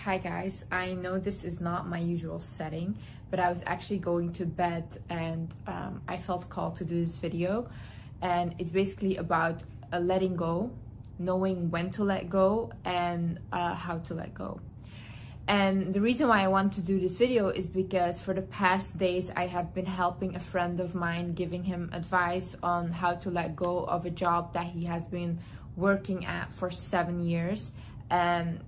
Hi guys, I know this is not my usual setting, but I was actually going to bed and I felt called to do this video, and it's basically about letting go, knowing when to let go and how to let go. And the reason why I want to do this video is because for the past days I have been helping a friend of mine, giving him advice on how to let go of a job that he has been working at for 7 years. And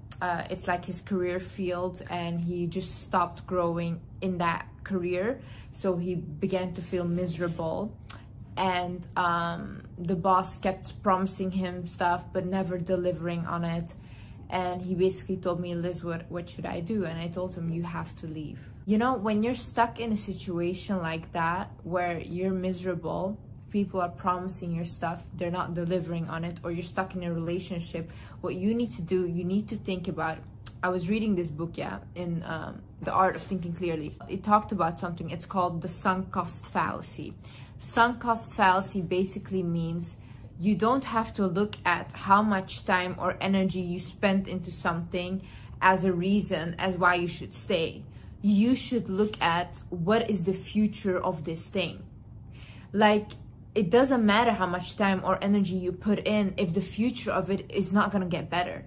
it's like his career field, and he just stopped growing in that career, so he began to feel miserable. And the boss kept promising him stuff but never delivering on it. And he basically told me, Liz, what should I do? And I told him, you have to leave. You know, when you're stuck in a situation like that where you're miserable, people are promising you stuff, they're not delivering on it, or you're stuck in a relationship, what you need to do, you need to think about. I was reading this book, in The Art of Thinking Clearly. It talked about something, it's called the sunk cost fallacy. Sunk cost fallacy basically means you don't have to look at how much time or energy you spent into something as a reason as why you should stay. You should look at what is the future of this thing. Like, it doesn't matter how much time or energy you put in if the future of it is not gonna get better.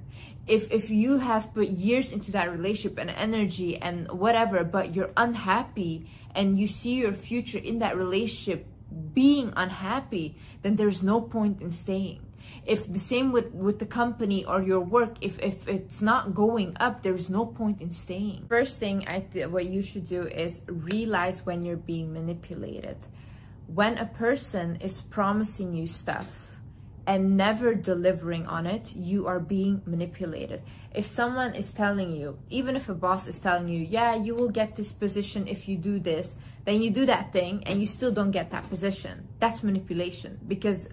If you have put years into that relationship and energy and whatever, but you're unhappy and you see your future in that relationship being unhappy, then there's no point in staying. If the same with the company or your work, if it's not going up, there's no point in staying. First thing what you should do is realize when you're being manipulated. When a person is promising you stuff and never delivering on it, you are being manipulated. If someone is telling you, even if a boss is telling you, yeah, you will get this position if you do this, then you do that thing and you still don't get that position. That's manipulation, because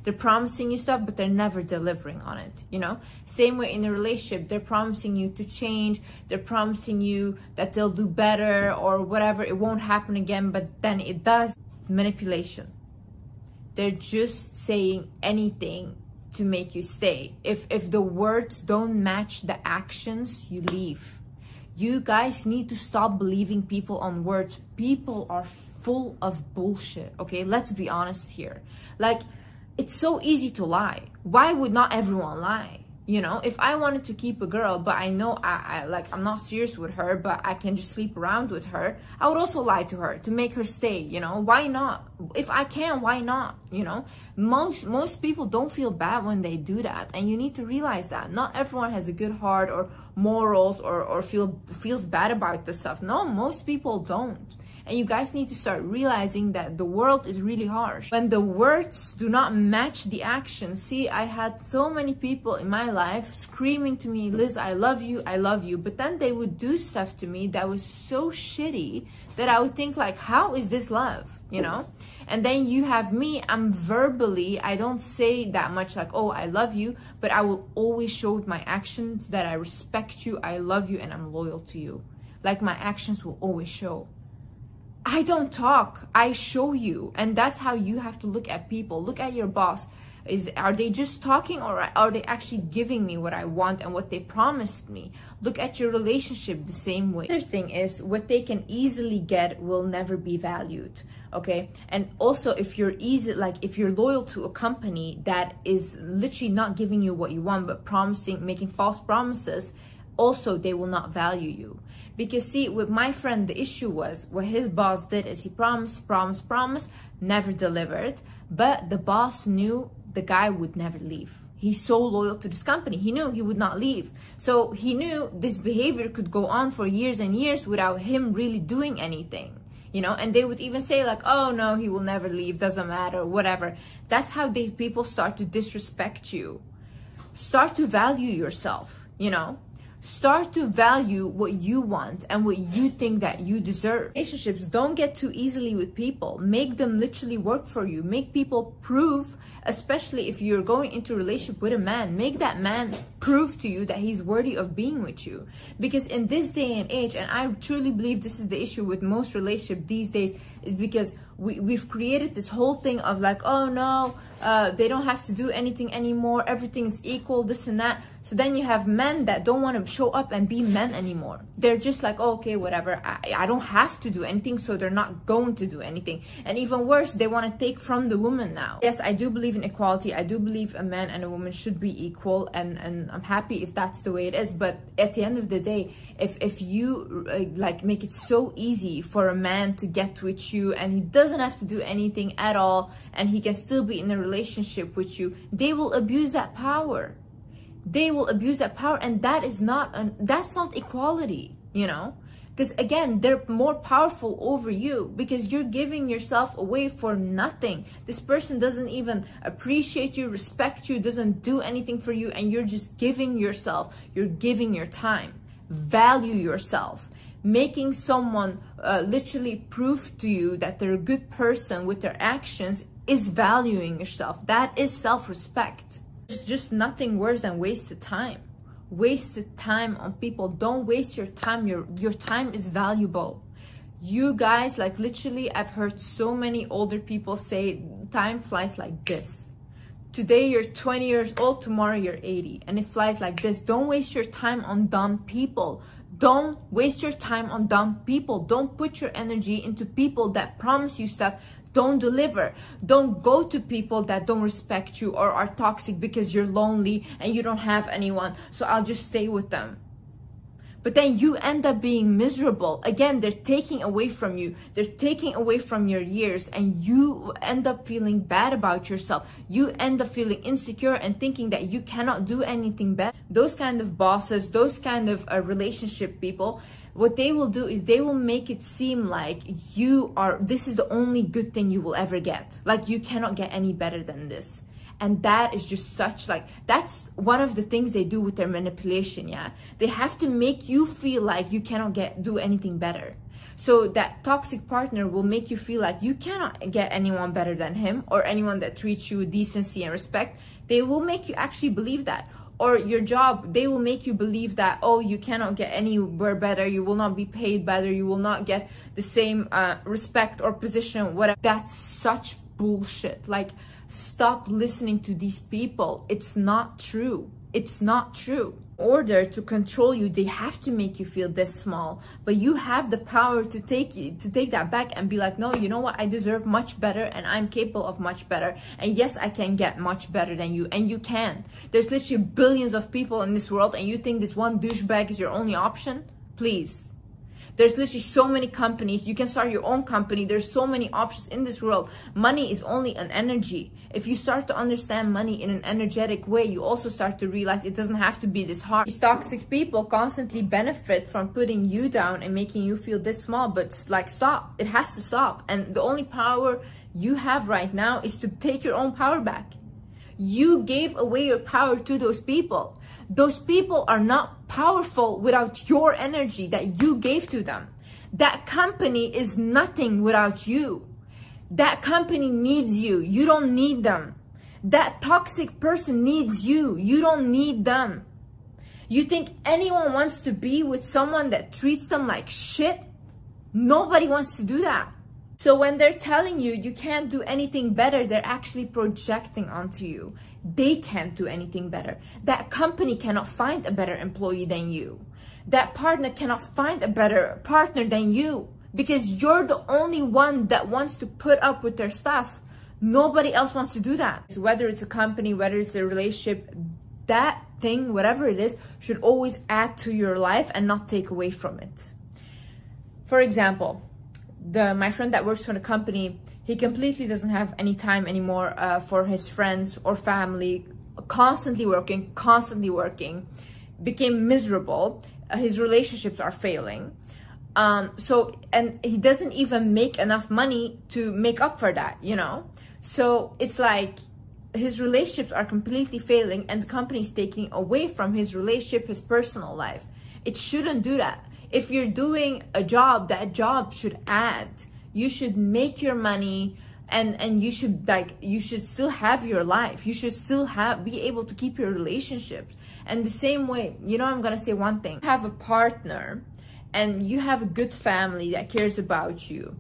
they're promising you stuff, but they're never delivering on it, you know? Same way in a relationship, they're promising you to change, they're promising you that they'll do better or whatever, it won't happen again, but then it does. Manipulation. They're just saying anything to make you stay. If the words don't match the actions, you leave. You guys need to stop believing people on words. People are full of bullshit, okay? Let's be honest here. Like, it's so easy to lie. Why would not everyone lie? You know, if I wanted to keep a girl, but I know I'm not serious with her, but I can just sleep around with her, I would also lie to her to make her stay, you know? Why not? If I can, why not? You know, most people don't feel bad when they do that, and you need to realize that. Not everyone has a good heart or morals or feels bad about this stuff. No, most people don't. And you guys need to start realizing that the world is really harsh. When the words do not match the action. See, I had so many people in my life screaming to me, Liz, I love you, I love you. But then they would do stuff to me that was so shitty that I would think like, how is this love? You know? And then you have me, I'm verbally, I don't say that much like, oh, I love you, but I will always show with my actions that I respect you, I love you, and I'm loyal to you. Like, my actions will always show. I don't talk, I show you. And that's how you have to look at people. Look at your boss. Are they just talking, or are they actually giving me what I want and what they promised me? Look at your relationship the same way. The other thing is, what they can easily get will never be valued, okay? And also, if you're if you're loyal to a company that is literally not giving you what you want, but making false promises, also they will not value you. Because see, with my friend, the issue was what his boss did is he promised, never delivered. But the boss knew the guy would never leave. He's so loyal to this company. He knew he would not leave. So he knew this behavior could go on for years and years without him really doing anything. You know, and they would even say like, oh no, he will never leave, doesn't matter, whatever. That's how these people start to disrespect you. Start to value yourself, you know. Start to value what you want and what you think that you deserve. Relationships, don't get too easily with people. Make them literally work for you. Make people prove, especially if you're going into a relationship with a man, make that man prove to you that he's worthy of being with you. Because in this day and age, and I truly believe this is the issue with most relationships these days, is because we've created this whole thing of like, oh no, they don't have to do anything anymore, everything is equal, this and that. So then you have men that don't want to show up and be men anymore. They're just like, oh, okay, whatever, I don't have to do anything, so they're not going to do anything. And even worse, they want to take from the woman now. Yes, I do believe in equality. I do believe a man and a woman should be equal, and I'm happy if that's the way it is. But at the end of the day, if you like make it so easy for a man to get with you and he doesn't have to do anything at all and he can still be in a relationship with you, they will abuse that power. They will abuse that power, and that is that's not equality, you know, because again, they're more powerful over you because you're giving yourself away for nothing. This person doesn't even appreciate you, respect you, doesn't do anything for you, and you're just giving yourself, you're giving your time. Value yourself. Making someone literally prove to you that they're a good person with their actions is valuing yourself. That is self-respect. There's just nothing worse than wasted time. Wasted time on people. Don't waste your time. Your time is valuable. You guys, like literally, I've heard so many older people say time flies like this. Today you're 20 years old, tomorrow you're 80, and it flies like this. Don't waste your time on dumb people. Don't waste your time on dumb people. Don't put your energy into people that promise you stuff, don't deliver. Don't go to people that don't respect you or are toxic because you're lonely and you don't have anyone, so I'll just stay with them. But then you end up being miserable. Again, they're taking away from you. They're taking away from your years, and you end up feeling bad about yourself. You end up feeling insecure and thinking that you cannot do anything better. Those kind of bosses, those kind of relationship people, what they will do is they will make it seem like this is the only good thing you will ever get. Like you cannot get any better than this. And that is just such that's one of the things they do with their manipulation, yeah? They have to make you feel like you cannot do anything better. So that toxic partner will make you feel like you cannot get anyone better than him or anyone that treats you with decency and respect. They will make you actually believe that. Or your job, they will make you believe that, oh, you cannot get anywhere better, you will not be paid better, you will not get the same respect or position, whatever. That's such bullshit. Like, stop listening to these people. It's not true. It's not true. In order to control you, they have to make you feel this small, but you have the power to take that back and be like, no, you know what, I deserve much better and I'm capable of much better, and yes, I can get much better than you, and you can. There's literally billions of people in this world, and you think this one douchebag is your only option? Please. There's literally so many companies. You can start your own company. There's so many options in this world. Money is only an energy. If you start to understand money in an energetic way, you also start to realize it doesn't have to be this hard. These toxic people constantly benefit from putting you down and making you feel this small, but like, stop. It has to stop. And the only power you have right now is to take your own power back. You gave away your power to those people. Those people are not powerful without your energy that you gave to them. That company is nothing without you. That company needs you. You don't need them. That toxic person needs you. You don't need them. You think anyone wants to be with someone that treats them like shit? Nobody wants to do that. So when they're telling you you can't do anything better, they're actually projecting onto you. They can't do anything better. That company cannot find a better employee than you. That partner cannot find a better partner than you, because you're the only one that wants to put up with their stuff. Nobody else wants to do that. So whether it's a company, whether it's a relationship, that thing, whatever it is, should always add to your life and not take away from it. For example, my friend that works for the company, he completely doesn't have any time anymore for his friends or family, constantly working, became miserable. His relationships are failing. And he doesn't even make enough money to make up for that, you know? So it's like his relationships are completely failing and the company is taking away from his relationship, his personal life. It shouldn't do that. If you're doing a job, that job should add. You should make your money, and you should still have your life. You should still be able to keep your relationships. And the same way, you know, I'm gonna say one thing. You have a partner and you have a good family that cares about you,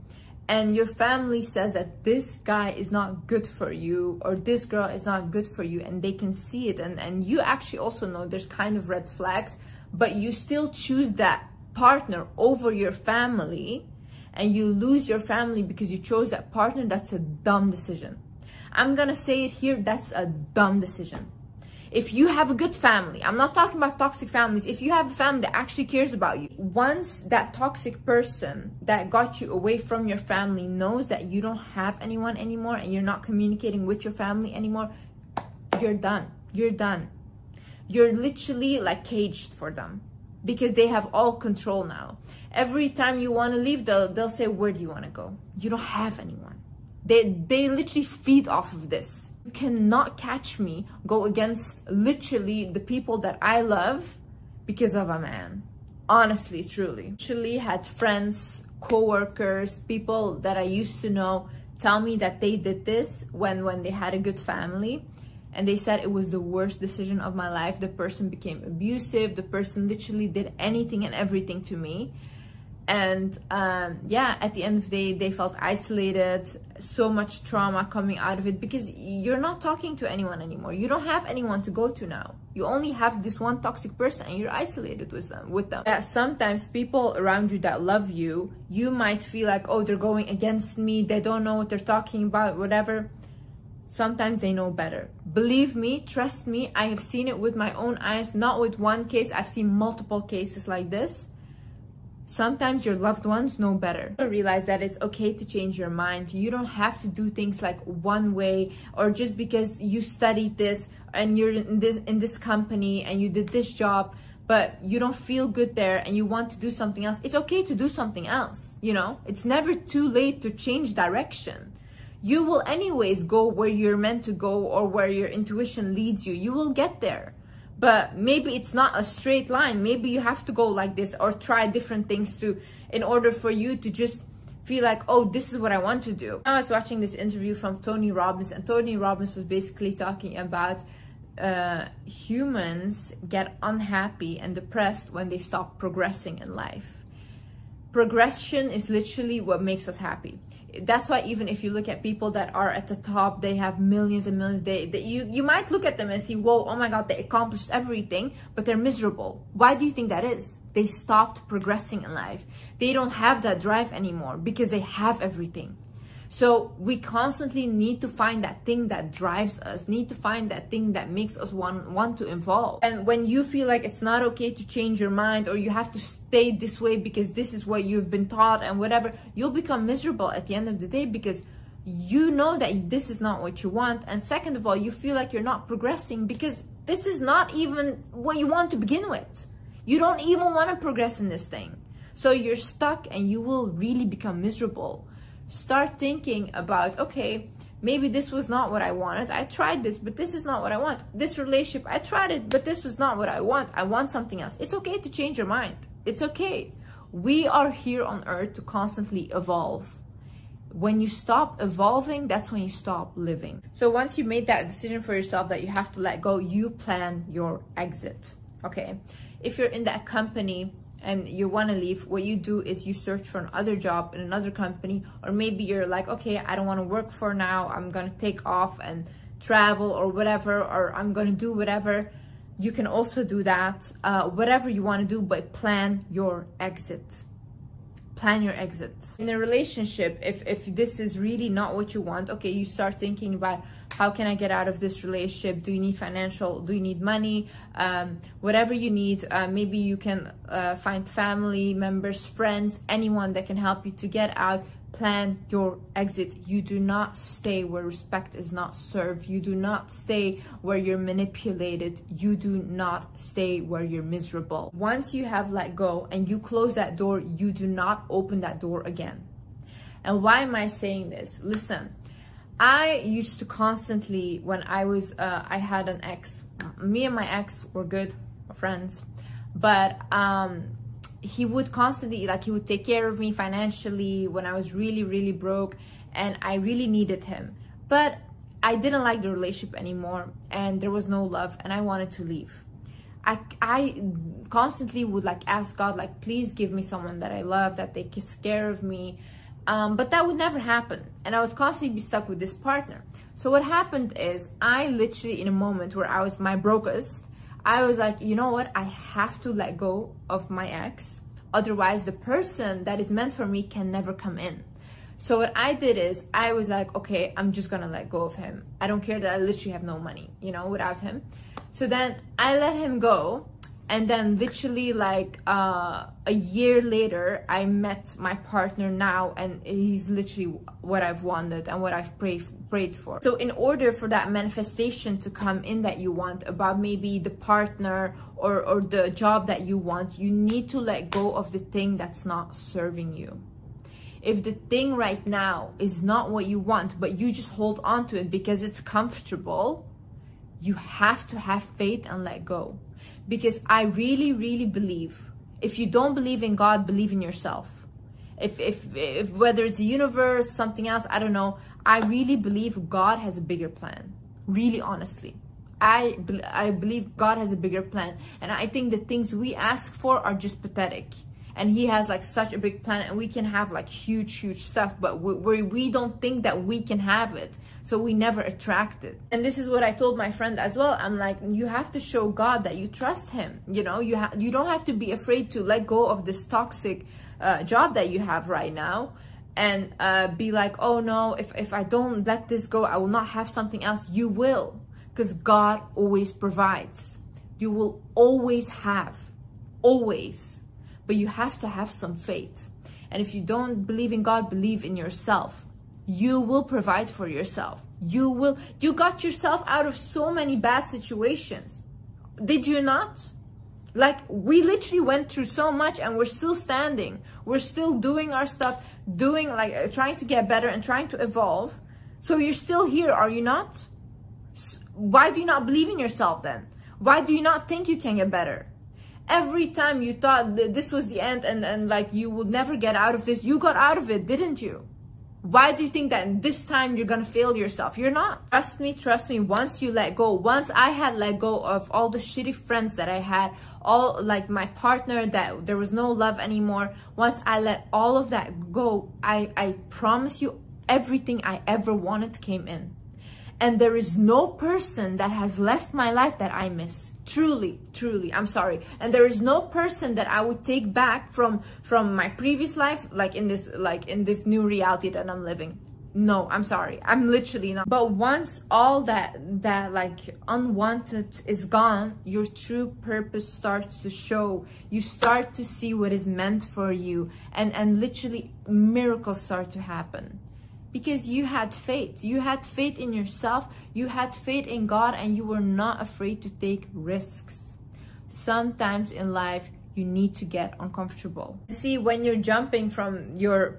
and your family says that this guy is not good for you or this girl is not good for you, and they can see it, and you actually also know there's kind of red flags, but you still choose that partner over your family, and you lose your family because you chose that partner, that's a dumb decision. I'm gonna say it here, that's a dumb decision. If you have a good family, I'm not talking about toxic families, if you have a family that actually cares about you, once that toxic person that got you away from your family knows that you don't have anyone anymore and you're not communicating with your family anymore, you're done. You're done. You're literally like caged for them because they have all control now. Every time you want to leave, they'll say, where do you want to go? You don't have anyone. They literally feed off of this. You cannot catch me go against literally the people that I love because of a man. Honestly, truly. Actually had friends, co-workers, people that I used to know tell me that they did this when they had a good family, and they said it was the worst decision of my life. The person became abusive. The person literally did anything and everything to me. And yeah, at the end of the day, they felt isolated, so much trauma coming out of it because you're not talking to anyone anymore. You don't have anyone to go to now. You only have this one toxic person and you're isolated with them. Yeah, sometimes people around you that love you, you might feel like, oh, they're going against me. They don't know what they're talking about, whatever. Sometimes they know better. Believe me, trust me, I have seen it with my own eyes, not with one case. I've seen multiple cases like this. Sometimes your loved ones know better. Realize that it's okay to change your mind. You don't have to do things like one way, or just because you studied this and you're in this company and you did this job, but you don't feel good there and you want to do something else. It's okay to do something else, you know? It's never too late to change direction. You will anyways go where you're meant to go or where your intuition leads you. You will get there. But maybe it's not a straight line. Maybe you have to go like this or try different things in order for you to just feel like, oh, this is what I want to do. I was watching this interview from Tony Robbins, and Tony Robbins was basically talking about humans get unhappy and depressed when they stop progressing in life. Progression is literally what makes us happy. That's why even if you look at people that are at the top, they have millions and millions, you might look at them and see, whoa, oh my God, they accomplished everything, but they're miserable. Why do you think that is? They stopped progressing in life. They don't have that drive anymore because they have everything. So we constantly need to find that thing that drives us, need to find that thing that makes us want to evolve. And when you feel like it's not okay to change your mind, or you have to stay this way because this is what you've been taught and whatever, you'll become miserable at the end of the day because you know that this is not what you want. And second of all, you feel like you're not progressing because this is not even what you want to begin with. You don't even want to progress in this thing. So you're stuck and you will really become miserable. Start thinking about, okay, maybe this was not what I wanted. I tried this, but this is not what I want. This relationship, I tried it, but this was not what I want. I want something else. It's okay to change your mind. It's okay. We are here on earth to constantly evolve. When you stop evolving, that's when you stop living. So once you made that decision for yourself that you have to let go, you plan your exit, okay? If you're in that company and you want to leave, what you do is you search for another job in another company, or maybe you're like, okay, I don't want to work for now, I'm gonna take off and travel or whatever, or I'm gonna do whatever. You can also do that, whatever you want to do, but plan your exit. Plan your exit. In a relationship, if this is really not what you want, okay, you start thinking about, how can I get out of this relationship? Do you need financial? Do you need money? Whatever you need, maybe you can find family members, friends, anyone that can help you to get out. Plan your exit. You do not stay where respect is not served. You do not stay where you're manipulated. You do not stay where you're miserable. Once you have let go and you close that door, you do not open that door again. And why am I saying this? Listen, I used to constantly, when I was, I had an ex. Me and my ex were good friends, but he would constantly, like, he would take care of me financially when I was really, really broke, and I really needed him. But I didn't like the relationship anymore, and there was no love, and I wanted to leave. I constantly would like ask God, like, please give me someone that I love, that takes care of me, But that would never happen. And I would constantly be stuck with this partner. So what happened is I literally, in a moment where I was my brokest, I was like, you know what? I have to let go of my ex. Otherwise, the person that is meant for me can never come in. So what I did is I was like, okay, I'm just gonna let go of him. I don't care that I literally have no money, you know, without him. So then I let him go. And then literally like a year later, I met my partner now, and he's literally what I've wanted and what I've prayed for. So in order for that manifestation to come in that you want, about maybe the partner or the job that you want, you need to let go of the thing that's not serving you. If the thing right now is not what you want, but you just hold on to it because it's comfortable, you have to have faith and let go. Because I really, really believe, if you don't believe in God, believe in yourself. If whether it's the universe, something else, I don't know. I really believe God has a bigger plan. Really, honestly. I believe God has a bigger plan. And I think the things we ask for are just pathetic. And he has like such a big plan, and we can have like huge stuff, but we don't think that we can have it. So we never attract it. And this is what I told my friend as well. I'm like, you have to show God that you trust him. You know, you don't have to be afraid to let go of this toxic job that you have right now, and be like, oh no, if I don't let this go, I will not have something else. You will, because God always provides. You will always have, always. But you have to have some faith. And if you don't believe in God, believe in yourself. You will provide for yourself. You got yourself out of so many bad situations. Did you not? Like, we literally went through so much, and we're still standing. We're still doing our stuff, trying to get better and trying to evolve. So you're still here, are you not? Why do you not believe in yourself then? Why do you not think you can get better? Every time you thought that this was the end and like you would never get out of this, you got out of it, didn't you? Why do you think that this time you're gonna fail yourself? You're not. Trust me, once you let go, once I had let go of all the shitty friends that I had, all like my partner, that there was no love anymore, once I let all of that go, I promise you, everything I ever wanted came in. And there is no person that has left my life that I miss. Truly, I'm sorry. And there is no person that I would take back from my previous life, like in this new reality that I'm living. No, I'm sorry. I'm literally not. But once all that like unwanted is gone, your true purpose starts to show. You start to see what is meant for you, and literally miracles start to happen. Because you had faith. You had faith in yourself. You had faith in God, and you were not afraid to take risks. Sometimes in life, you need to get uncomfortable. See, when you're jumping from your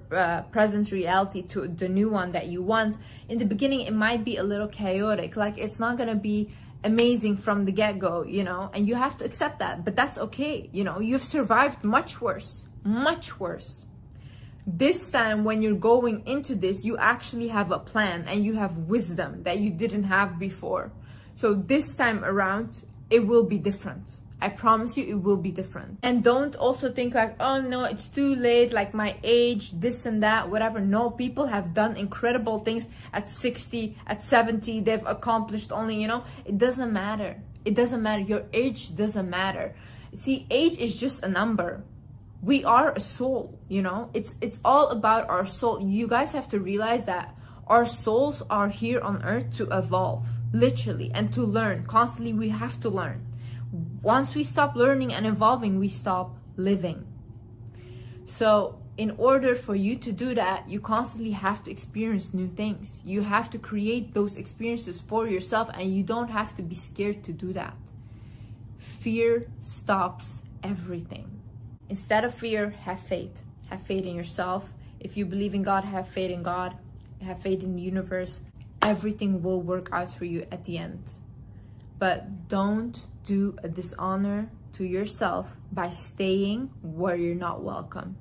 present reality to the new one that you want, in the beginning, it might be a little chaotic. Like, it's not gonna be amazing from the get-go, you know, and you have to accept that. But that's okay, you know. You've survived much worse. Much worse. This time, when you're going into this, you actually have a plan and you have wisdom that you didn't have before. So this time around, it will be different. I promise you, it will be different. And don't also think like, oh no, it's too late, like my age, this and that, whatever. No, people have done incredible things at 60, at 70, they've accomplished only, you know, it doesn't matter. It doesn't matter. Your age doesn't matter. See, age is just a number. We are a soul, you know, it's all about our soul. You guys have to realize that our souls are here on earth to evolve, literally, and to learn. Constantly, we have to learn. Once we stop learning and evolving, we stop living. So in order for you to do that, you constantly have to experience new things. You have to create those experiences for yourself, and you don't have to be scared to do that. Fear stops everything. Instead of fear, have faith. Have faith in yourself. If you believe in God, have faith in God. Have faith in the universe. Everything will work out for you at the end. But don't do a dishonor to yourself by staying where you're not welcome.